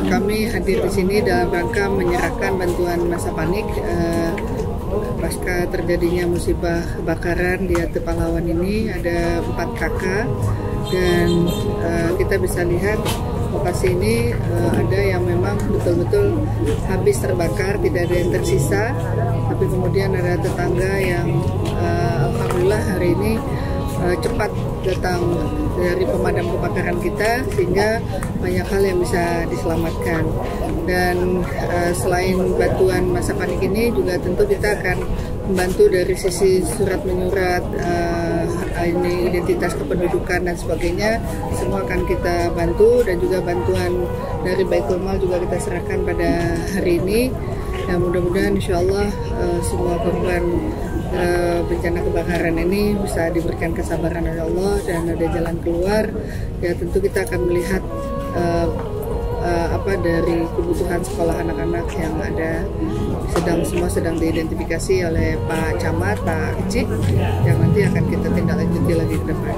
Kami hadir di sini dalam rangka menyerahkan bantuan masa panik pasca terjadinya musibah kebakaran di Yaitu Pahlawan ini. Ada 4 kakak dan kita bisa lihat lokasi ini ada yang memang betul-betul habis terbakar, tidak ada yang tersisa, tapi kemudian ada tetangga yang alhamdulillah hari ini cepat datang dari pemadam kebakaran kita sehingga banyak hal yang bisa diselamatkan. Dan selain bantuan masa panik ini juga tentu kita akan membantu dari sisi surat menyurat, ini identitas kependudukan dan sebagainya, semua akan kita bantu, dan juga bantuan dari Baitul Mal juga kita serahkan pada hari ini. Dan mudah-mudahan insya Allah semua korban bencana kebakaran ini bisa diberikan kesabaran oleh Allah dan ada jalan keluar. Ya tentu kita akan melihat apa dari kebutuhan sekolah anak-anak yang ada semua sedang diidentifikasi oleh Pak Camat, Pak Cik, yang nanti akan kita tindak lanjuti lagi ke depan.